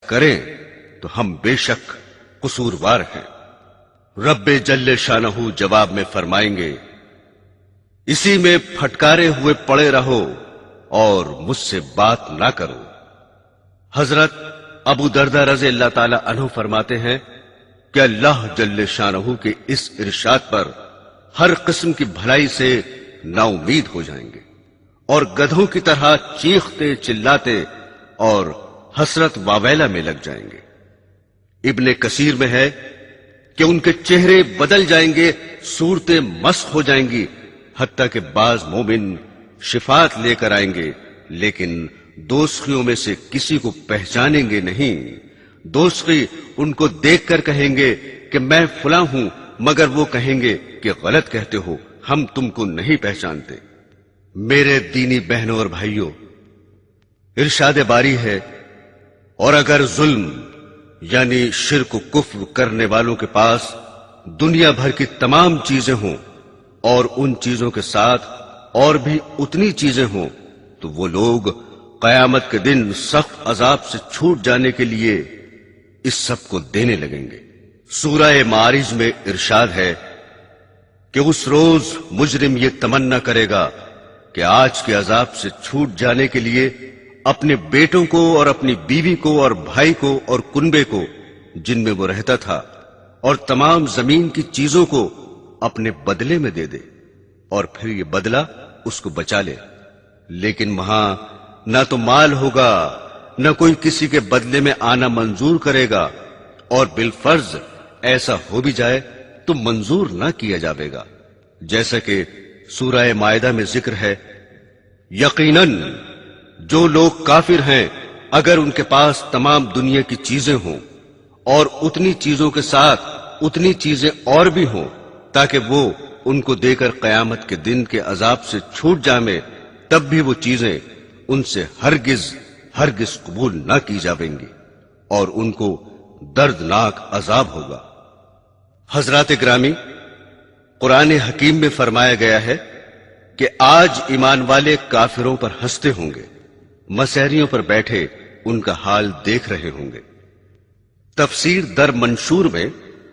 کریں تو ہم بے شک قصوروار ہیں۔ رب جل شانہ جواب میں فرمائیں گے، اسی میں پھٹکارے ہوئے پڑے رہو اور مجھ سے بات نہ کرو۔ حضرت ابو دردہ رضی اللہ تعالی عنہ فرماتے ہیں کہ اللہ جل شانہ کے اس ارشاد پر ہر قسم کی بھلائی سے نا امید ہو جائیں گے اور گدھوں کی طرح چیختے چلاتے اور حسرت واویلا میں لگ جائیں گے۔ ابن کثیر میں ہے کہ ان کے چہرے بدل جائیں گے، صورتیں مسخ ہو جائیں گی، حتیٰ کہ بعض مومن شفاعت لے کر آئیں گے لیکن دوزخیوں میں سے کسی کو پہچانیں گے نہیں۔ دوزخی ان کو دیکھ کر کہیں گے کہ میں فلاں ہوں، مگر وہ کہیں گے کہ غلط کہتے ہو، ہم تم کو نہیں پہچانتے۔ میرے دینی بہنوں اور بھائیوں، ارشاد باری ہے، اور اگر ظلم یعنی شرک و کفر کرنے والوں کے پاس دنیا بھر کی تمام چیزیں ہوں اور ان چیزوں کے ساتھ اور بھی اتنی چیزیں ہوں تو وہ لوگ قیامت کے دن سخت عذاب سے چھوٹ جانے کے لیے اس سب کو دینے لگیں گے۔ سورہ معارج میں ارشاد ہے کہ اس روز مجرم یہ تمنا کرے گا کہ آج کے عذاب سے چھوٹ جانے کے لیے اپنے بیٹوں کو اور اپنی بیوی کو اور بھائی کو اور کنبے کو جن میں وہ رہتا تھا اور تمام زمین کی چیزوں کو اپنے بدلے میں دے دے، اور پھر یہ بدلہ اس کو بچا لے۔ لیکن وہاں نہ تو مال ہوگا، نہ کوئی کسی کے بدلے میں آنا منظور کرے گا، اور بالفرض ایسا ہو بھی جائے تو منظور نہ کیا جاوے گا، جیسا کہ سورہ مائدہ میں ذکر ہے، یقیناً جو لوگ کافر ہیں اگر ان کے پاس تمام دنیا کی چیزیں ہوں اور اتنی چیزوں کے ساتھ اتنی چیزیں اور بھی ہوں تاکہ وہ ان کو دے کر قیامت کے دن کے عذاب سے چھوٹ جائیں، تب بھی وہ چیزیں ان سے ہرگز قبول نہ کی جاویں گی اور ان کو دردناک عذاب ہوگا۔ حضرات گرامی، قرآن حکیم میں فرمایا گیا ہے کہ آج ایمان والے کافروں پر ہنستے ہوں گے، مسحریوں پر بیٹھے ان کا حال دیکھ رہے ہوں گے۔ تفسیر در منشور میں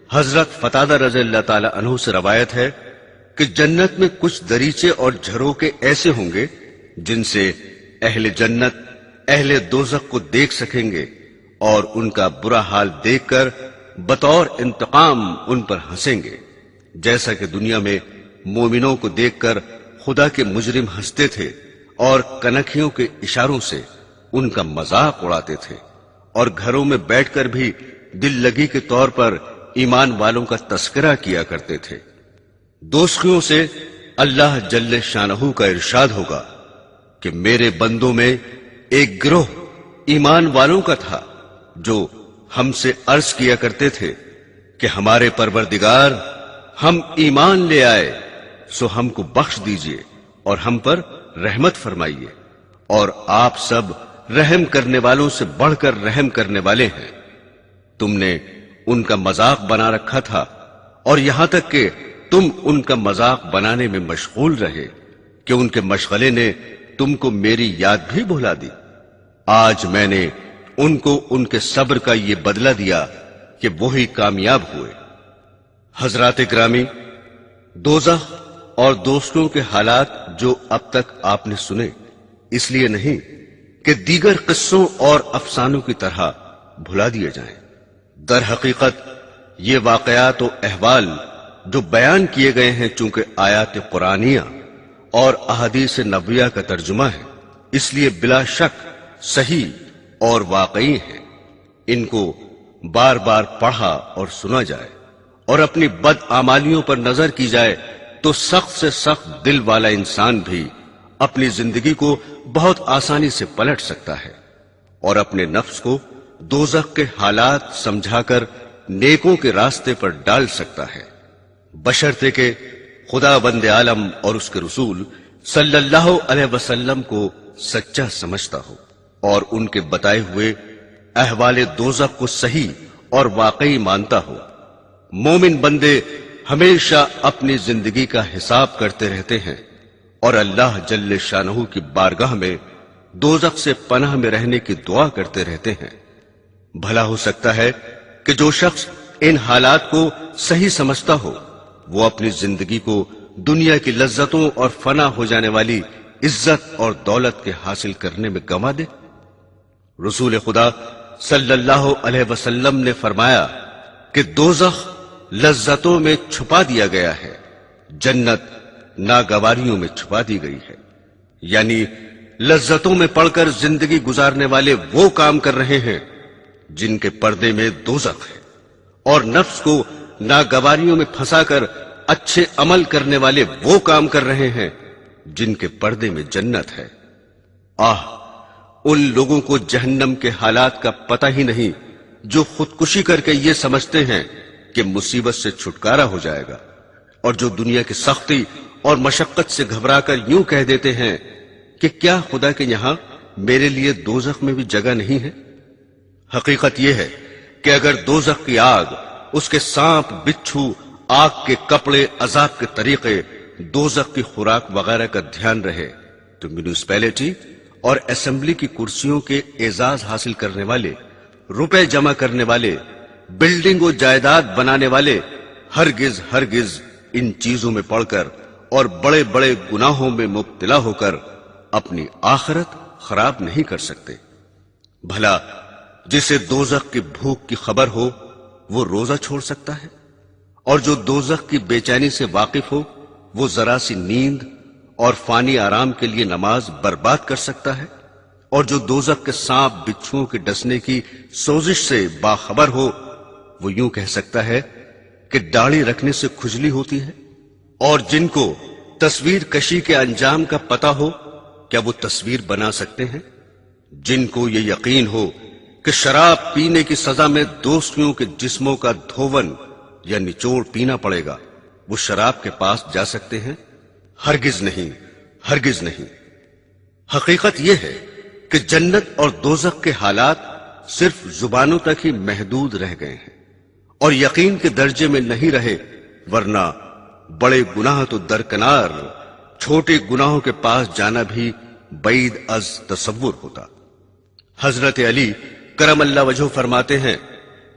حضرت قتادہ رضی اللہ تعالی عنہ سے روایت ہے کہ جنت میں کچھ دریچے اور جھروکے ایسے ہوں گے جن سے اہل جنت اہل دوزخ کو دیکھ سکیں گے اور ان کا برا حال دیکھ کر بطور انتقام ان پر ہنسیں گے، جیسا کہ دنیا میں مومنوں کو دیکھ کر خدا کے مجرم ہنستے تھے اور کنکھیوں کے اشاروں سے ان کا مذاق اڑاتے تھے، اور گھروں میں بیٹھ کر بھی دل لگی کے طور پر ایمان والوں کا تذکرہ کیا کرتے تھے۔ دوزخیوں سے اللہ جل شانہ کا ارشاد ہوگا کہ میرے بندوں میں ایک گروہ ایمان والوں کا تھا جو ہم سے عرض کیا کرتے تھے کہ ہمارے پروردگار، ہم ایمان لے آئے سو ہم کو بخش دیجئے اور ہم پر رحمت فرمائیے، اور آپ سب رحم کرنے والوں سے بڑھ کر رحم کرنے والے ہیں۔ تم نے ان کا مذاق بنا رکھا تھا اور یہاں تک کہ تم ان کا مذاق بنانے میں مشغول رہے کہ ان کے مشغلے نے تم کو میری یاد بھی بھلا دی۔ آج میں نے ان کو ان کے صبر کا یہ بدلہ دیا کہ وہی کامیاب ہوئے۔ حضرات گرامی، دوزخ اور دوستوں کے حالات جو اب تک آپ نے سنے اس لیے نہیں کہ دیگر قصوں اور افسانوں کی طرح بھلا دیے جائیں، در حقیقت یہ واقعات و احوال جو بیان کیے گئے ہیں چونکہ آیات قرآنیہ اور احادیث نبویہ کا ترجمہ ہے، اس لیے بلا شک صحیح اور واقعی ہیں۔ ان کو بار بار پڑھا اور سنا جائے اور اپنی بد اعمالیوں پر نظر کی جائے تو سخت سے سخت دل والا انسان بھی اپنی زندگی کو بہت آسانی سے پلٹ سکتا ہے اور اپنے نفس کو دوزخ کے حالات سمجھا کر نیکوں کے راستے پر ڈال سکتا ہے، بشرطے کہ خدا بند عالم اور اس کے رسول صلی اللہ علیہ وسلم کو سچا سمجھتا ہو اور ان کے بتائے ہوئے احوال دوزخ کو صحیح اور واقعی مانتا ہو۔ مومن بندے ہمیشہ اپنی زندگی کا حساب کرتے رہتے ہیں اور اللہ جل شانہ کی بارگاہ میں دوزخ سے پناہ میں رہنے کی دعا کرتے رہتے ہیں۔ بھلا ہو سکتا ہے کہ جو شخص ان حالات کو صحیح سمجھتا ہو وہ اپنی زندگی کو دنیا کی لذتوں اور فنا ہو جانے والی عزت اور دولت کے حاصل کرنے میں گنوا دے۔ رسول خدا صلی اللہ علیہ وسلم نے فرمایا کہ دوزخ لذتوں میں چھپا دیا گیا ہے، جنت ناگواریوں میں چھپا دی گئی ہے۔ یعنی لذتوں میں پڑھ کر زندگی گزارنے والے وہ کام کر رہے ہیں جن کے پردے میں دوزخ ہے، اور نفس کو ناگواریوں میں پھنسا کر اچھے عمل کرنے والے وہ کام کر رہے ہیں جن کے پردے میں جنت ہے۔ ان لوگوں کو جہنم کے حالات کا پتہ ہی نہیں جو خودکشی کر کے یہ سمجھتے ہیں کہ مصیبت سے چھٹکارا ہو جائے گا، اور جو دنیا کی سختی اور مشقت سے گھبرا کر یوں کہہ دیتے ہیں کہ کیا خدا کے یہاں میرے لیے دوزخ میں بھی جگہ نہیں ہے۔ حقیقت یہ ہے کہ اگر دوزخ کی آگ، اس کے سانپ، بچھو، آگ کے کپڑے، عذاب کے طریقے، دوزخ کی خوراک وغیرہ کا دھیان رہے تو میونسپیلٹی اور اسمبلی کی کرسیوں کے اعزاز حاصل کرنے والے، روپے جمع کرنے والے، بلڈنگ و جائیداد بنانے والے ہرگز ان چیزوں میں پڑھ کر اور بڑے بڑے گناہوں میں مبتلا ہو کر اپنی آخرت خراب نہیں کر سکتے۔ بھلا جسے دوزخ کی بھوک کی خبر ہو وہ روزہ چھوڑ سکتا ہے، اور جو دوزخ کی بے چینی سے واقف ہو وہ ذرا سی نیند اور فانی آرام کے لیے نماز برباد کر سکتا ہے، اور جو دوزخ کے سانپ بچھوؤں کے ڈسنے کی سوزش سے باخبر ہو وہ یوں کہہ سکتا ہے کہ داڑھی رکھنے سے کھجلی ہوتی ہے، اور جن کو تصویر کشی کے انجام کا پتہ ہو کیا وہ تصویر بنا سکتے ہیں؟ جن کو یہ یقین ہو کہ شراب پینے کی سزا میں دوستیوں کے جسموں کا دھون یا نچوڑ پینا پڑے گا، وہ شراب کے پاس جا سکتے ہیں؟ ہرگز نہیں۔ حقیقت یہ ہے کہ جنت اور دوزخ کے حالات صرف زبانوں تک ہی محدود رہ گئے ہیں اور یقین کے درجے میں نہیں رہے، ورنہ بڑے گناہ تو درکنار، چھوٹے گناہوں کے پاس جانا بھی بعید از تصور ہوتا۔ حضرت علی کرم اللہ وجہہ فرماتے ہیں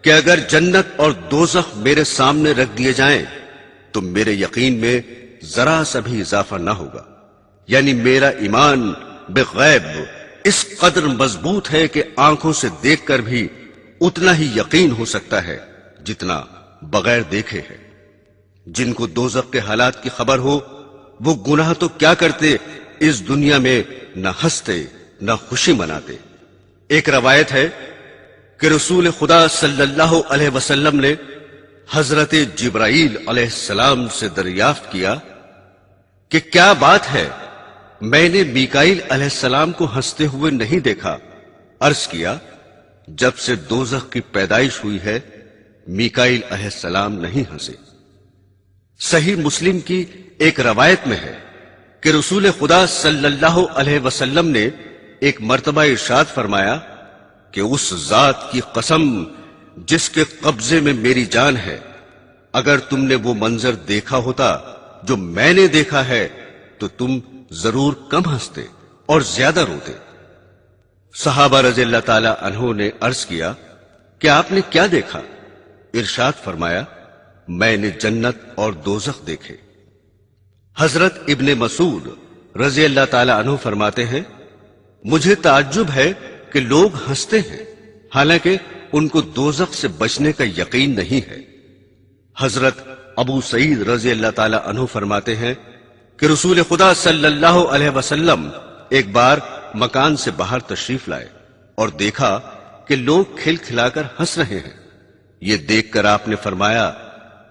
کہ اگر جنت اور دوزخ میرے سامنے رکھ دیے جائیں تو میرے یقین میں ذرا سا بھی اضافہ نہ ہوگا، یعنی میرا ایمان بغیب اس قدر مضبوط ہے کہ آنکھوں سے دیکھ کر بھی اتنا ہی یقین ہو سکتا ہے جتنا بغیر دیکھے ہے۔ جن کو دوزخ کے حالات کی خبر ہو وہ گناہ تو کیا کرتے، اس دنیا میں نہ ہنستے نہ خوشی مناتے۔ ایک روایت ہے کہ رسول خدا صلی اللہ علیہ وسلم نے حضرت جبرائیل علیہ السلام سے دریافت کیا کہ کیا بات ہے، میں نے میکائیل علیہ السلام کو ہنستے ہوئے نہیں دیکھا۔ عرض کیا جب سے دوزخ کی پیدائش ہوئی ہے میکائیل علیہ السلام نہیں ہنسے۔ صحیح مسلم کی ایک روایت میں ہے کہ رسول خدا صلی اللہ علیہ وسلم نے ایک مرتبہ ارشاد فرمایا کہ اس ذات کی قسم جس کے قبضے میں میری جان ہے، اگر تم نے وہ منظر دیکھا ہوتا جو میں نے دیکھا ہے تو تم ضرور کم ہنستے اور زیادہ روتے۔ صحابہ رضی اللہ تعالی عنہ نے عرض کیا کہ آپ نے کیا دیکھا؟ ارشاد فرمایا میں نے جنت اور دوزخ دیکھے۔ حضرت ابن مسعود رضی اللہ تعالی عنہ فرماتے ہیں مجھے تعجب ہے کہ لوگ ہنستے ہیں حالانکہ ان کو دوزخ سے بچنے کا یقین نہیں ہے۔ حضرت ابو سعید رضی اللہ تعالی عنہ فرماتے ہیں کہ رسول خدا صلی اللہ علیہ وسلم ایک بار مکان سے باہر تشریف لائے اور دیکھا کہ لوگ کھل کھلا کر ہنس رہے ہیں۔ یہ دیکھ کر آپ نے فرمایا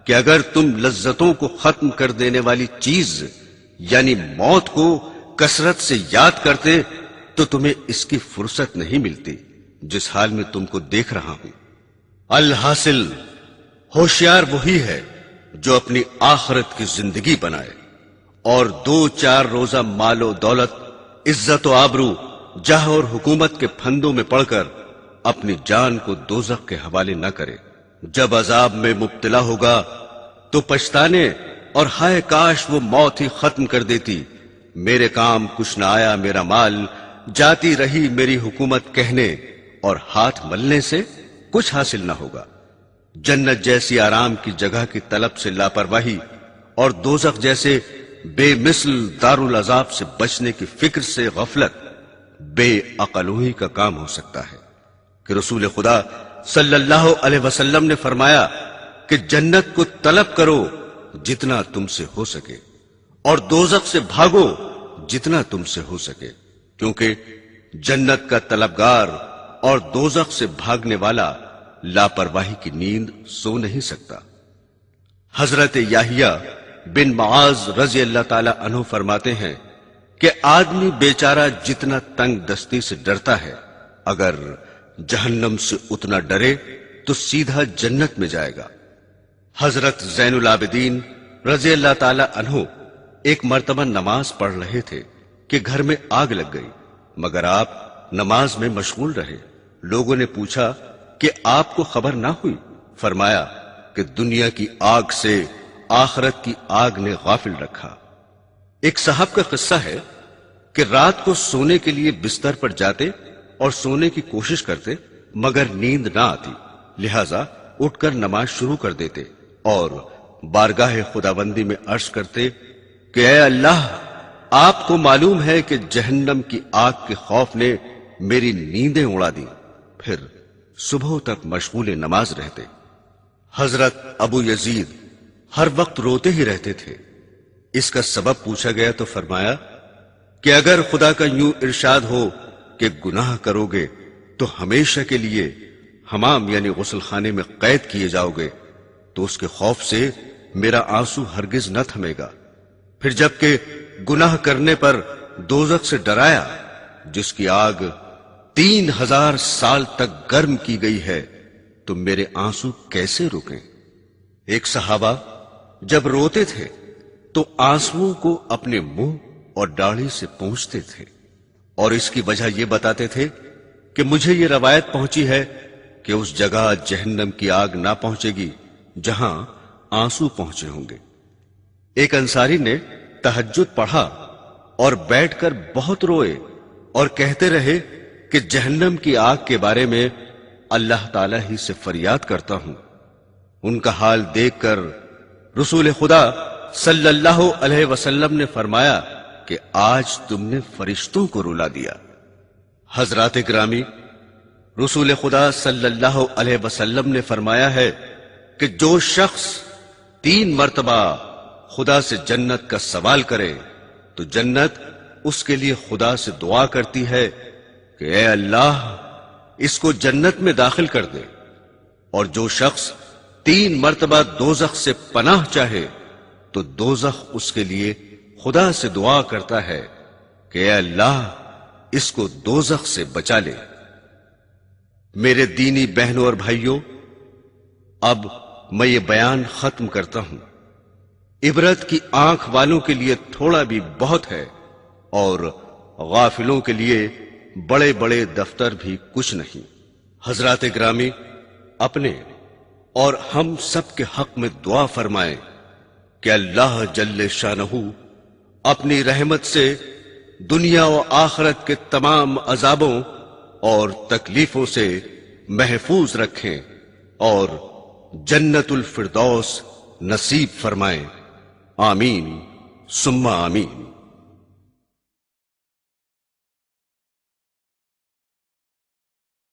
کہ اگر تم لذتوں کو ختم کر دینے والی چیز یعنی موت کو کثرت سے یاد کرتے تو تمہیں اس کی فرصت نہیں ملتی جس حال میں تم کو دیکھ رہا ہوں۔ الحاصل ہوشیار وہی ہے جو اپنی آخرت کی زندگی بنائے اور 2-4 روزہ مال و دولت، عزت و آبرو، جاہ اور حکومت کے پھندوں میں پڑ کر اپنی جان کو دوزخ کے حوالے نہ کرے۔ جب عذاب میں مبتلا ہوگا تو پچھتانے اور ہائے کاش وہ موت ہی ختم کر دیتی، میرے کام کچھ نہ آیا، میرا مال، جاتی رہی میری حکومت کہنے اور ہاتھ ملنے سے کچھ حاصل نہ ہوگا۔ جنت جیسی آرام کی جگہ کی طلب سے لاپرواہی اور دوزخ جیسے بے مثل دارالعذاب سے بچنے کی فکر سے غفلت بے عقلوہی کا کام ہو سکتا ہے کہ رسول خدا صلی اللہ علیہ وسلم نے فرمایا کہ جنت کو طلب کرو جتنا تم سے ہو سکے اور دوزخ سے بھاگو جتنا تم سے ہو سکے، کیونکہ جنت کا طلبگار اور دوزخ سے بھاگنے والا لاپرواہی کی نیند سو نہیں سکتا۔ حضرت یحییٰ بن معاذ رضی اللہ تعالی عنہ فرماتے ہیں کہ آدمی بیچارہ جتنا تنگ دستی سے ڈرتا ہے، اگر جہنم سے اتنا ڈرے تو سیدھا جنت میں جائے گا۔ حضرت زین العابدین رضی اللہ تعالی عنہ ایک مرتبہ نماز پڑھ رہے تھے کہ گھر میں آگ لگ گئی، مگر آپ نماز میں مشغول رہے۔ لوگوں نے پوچھا کہ آپ کو خبر نہ ہوئی؟ فرمایا کہ دنیا کی آگ سے آخرت کی آگ نے غافل رکھا۔ ایک صاحب کا قصہ ہے کہ رات کو سونے کے لیے بستر پر جاتے اور سونے کی کوشش کرتے مگر نیند نہ آتی، لہذا اٹھ کر نماز شروع کر دیتے اور بارگاہ خداوندی میں عرض کرتے کہ اے اللہ، آپ کو معلوم ہے کہ جہنم کی آگ کے خوف نے میری نیندیں اڑا دی، پھر صبح تک مشغول نماز رہتے۔ حضرت ابو یزید ہر وقت روتے ہی رہتے تھے۔ اس کا سبب پوچھا گیا تو فرمایا کہ اگر خدا کا یوں ارشاد ہو کہ گناہ کرو گے تو ہمیشہ کے لیے حمام یعنی غسل خانے میں قید کیے جاؤ گے تو اس کے خوف سے میرا آنسو ہرگز نہ تھمے گا۔ پھر جبکہ گناہ کرنے پر دوزخ سے ڈرایا جس کی آگ 3000 سال تک گرم کی گئی ہے تو میرے آنسو کیسے رکیں؟ ایک صحابہ جب روتے تھے تو آنسوؤں کو اپنے منہ اور داڑھی سے پونچھتے تھے اور اس کی وجہ یہ بتاتے تھے کہ مجھے یہ روایت پہنچی ہے کہ اس جگہ جہنم کی آگ نہ پہنچے گی جہاں آنسو پہنچے ہوں گے۔ ایک انصاری نے تہجد پڑھا اور بیٹھ کر بہت روئے اور کہتے رہے کہ جہنم کی آگ کے بارے میں اللہ تعالی ہی سے فریاد کرتا ہوں۔ ان کا حال دیکھ کر رسول خدا صلی اللہ علیہ وسلم نے فرمایا کہ آج تم نے فرشتوں کو رلا دیا۔ حضرات گرامی، رسول خدا صلی اللہ علیہ وسلم نے فرمایا ہے کہ جو شخص 3 مرتبہ خدا سے جنت کا سوال کرے تو جنت اس کے لیے خدا سے دعا کرتی ہے کہ اے اللہ، اس کو جنت میں داخل کر دے، اور جو شخص 3 مرتبہ دوزخ سے پناہ چاہے تو دوزخ اس کے لیے خدا سے دعا کرتا ہے کہ اے اللہ، اس کو دوزخ سے بچا لے۔ میرے دینی بہنوں اور بھائیوں، اب میں یہ بیان ختم کرتا ہوں۔ عبرت کی آنکھ والوں کے لیے تھوڑا بھی بہت ہے اور غافلوں کے لیے بڑے بڑے دفتر بھی کچھ نہیں۔ حضرات گرامی، اپنے اور ہم سب کے حق میں دعا فرمائیں کہ اللہ جل شانہ اپنی رحمت سے دنیا و آخرت کے تمام عذابوں اور تکلیفوں سے محفوظ رکھیں اور جنت الفردوس نصیب فرمائیں۔ آمین ثم آمین۔